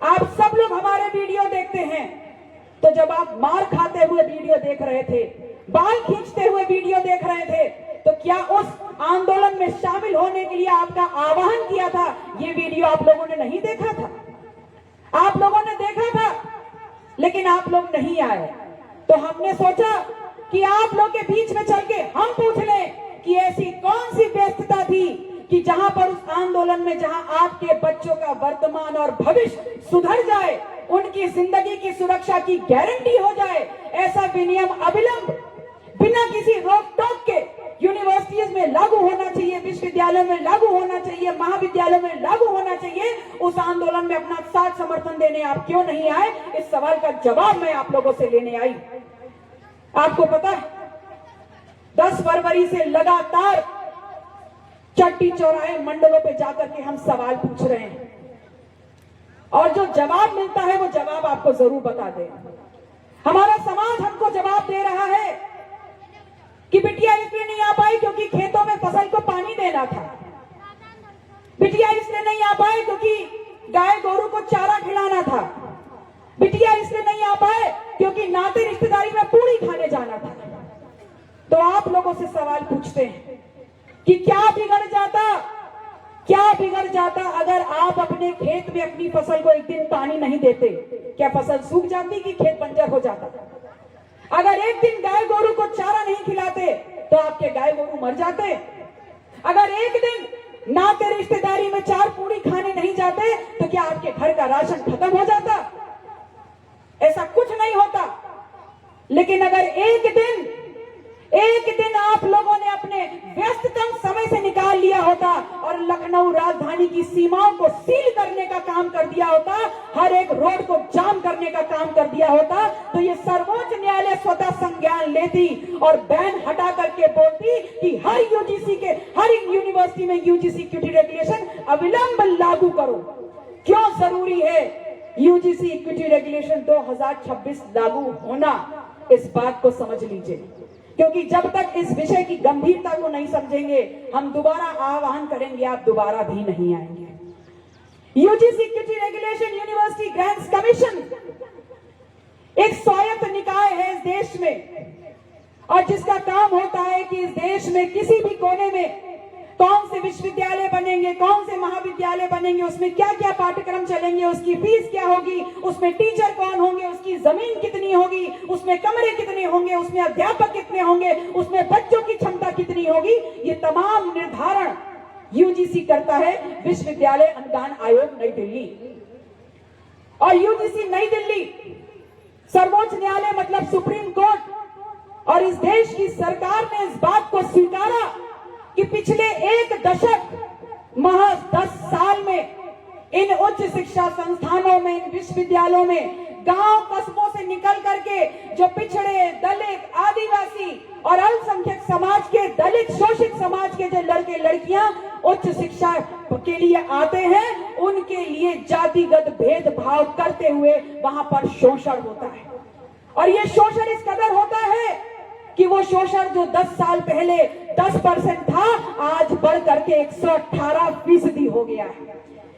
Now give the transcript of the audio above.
आप सब लोग हमारे वीडियो देखते हैं, तो जब आप मार खाते हुए वीडियो देख रहे थे, बाल खींचते हुए वीडियो देख रहे थे, तो क्या उस आंदोलन में शामिल होने के लिए आपका आह्वान किया था, ये वीडियो आप लोगों ने नहीं देखा था? आप लोगों ने देखा था, लेकिन आप लोग नहीं आए। तो हमने सोचा कि आप लोग के बीच में चल के हम पूछ लें कि ऐसी कौन सी व्यस्तता थी कि जहां पर उस आंदोलन में, जहां आपके बच्चों का वर्तमान और भविष्य सुधर जाए, उनकी जिंदगी की सुरक्षा की गारंटी हो जाए, ऐसा विनियम अविलंब बिना किसी रोक टोक के यूनिवर्सिटीज में लागू होना चाहिए, विश्वविद्यालय में लागू होना चाहिए, महाविद्यालय में लागू होना चाहिए। उस आंदोलन में अपना साथ समर्थन देने आप क्यों नहीं आए? इस सवाल का जवाब मैं आप लोगों से लेने आई। आपको पता है 10 फरवरी से लगातार चट्टी चौराहे मंडलों पे जाकर के हम सवाल पूछ रहे हैं, और जो जवाब मिलता है वो जवाब आपको जरूर बता दें। हमारा समाज हमको जवाब दे रहा है कि बिटिया इसलिए नहीं आ पाई क्योंकि खेतों में फसल को पानी देना था, बिटिया इसलिए नहीं आ पाए क्योंकि गाय गोरू को चारा खिलाना था, बिटिया इसलिए नहीं आ पाए क्योंकि नाते रिश्तेदारी में पूरी खाने जाना था। तो आप लोगों से सवाल पूछते हैं कि क्या बिगड़ जाता अगर आप अपने खेत में अपनी फसल को एक दिन पानी नहीं देते? क्या फसल सूख जाती कि खेत बंजर हो जाता? अगर एक दिन गाय गोरू को चारा नहीं खिलाते तो आपके गाय गोरू मर जाते? अगर एक दिन नाते रिश्तेदारी में 4 पूरी खाने नहीं जाते तो क्या आपके घर का राशन खत्म हो जाता? ऐसा कुछ नहीं होता। लेकिन अगर एक दिन आप लोगों ने अपने व्यस्ततम समय से निकाल लिया होता और लखनऊ राजधानी की सीमाओं को सील करने का काम कर दिया होता, हर एक रोड को जाम करने का काम कर दिया होता, तो ये सर्वोच्च न्यायालय स्वतः संज्ञान लेती और बैन हटा करके बोलती कि हर यूनिवर्सिटी में यूजीसी इक्विटी रेगुलेशन अविलंब लागू करो। क्यों जरूरी है यूजीसी इक्विटी रेगुलेशन 2026 लागू होना? इस बात को समझ लीजिए, क्योंकि जब तक इस विषय की गंभीरता को नहीं समझेंगे, हम दोबारा आह्वान करेंगे, आप दोबारा भी नहीं आएंगे। UGC equity regulation university grants commission एक स्वायत्त निकाय है इस देश में, और जिसका काम होता है कि इस देश में किसी भी कोने में कौन से विश्वविद्यालय बनेंगे, कौन से महाविद्यालय बनेंगे, उसमें क्या क्या पाठ्यक्रम चलेंगे, उसकी फीस क्या होगी, उसमें टीचर कौन होंगे, उसकी जमीन कितनी होगी, उसमें कमरे कितने होंगे, उसमें अध्यापक कितने होंगे, उसमें बच्चों की क्षमता कितनी होगी, ये तमाम निर्धारण यूजीसी करता है विश्वविद्यालय अनुदान आयोग नई दिल्ली। और यूजीसी नई दिल्ली सर्वोच्च न्यायालय मतलब सुप्रीम कोर्ट और इस देश की सरकार ने इस बात को स्वीकारा कि पिछले 1 दशक महज 10 साल में इन उच्च शिक्षा संस्थानों में, इन विश्वविद्यालयों में गांव कस्बों से निकल करके जो पिछड़े, दलित, आदिवासी और अल्पसंख्यक समाज के, दलित शोषित समाज के जो लड़के लड़कियां उच्च शिक्षा के लिए आते हैं, उनके लिए जातिगत भेदभाव करते हुए वहां पर शोषण होता है। और ये शोषण इस कदर होता है कि वो शोषण जो 10 साल पहले 10% था, आज बढ़ करके 118% हो गया है।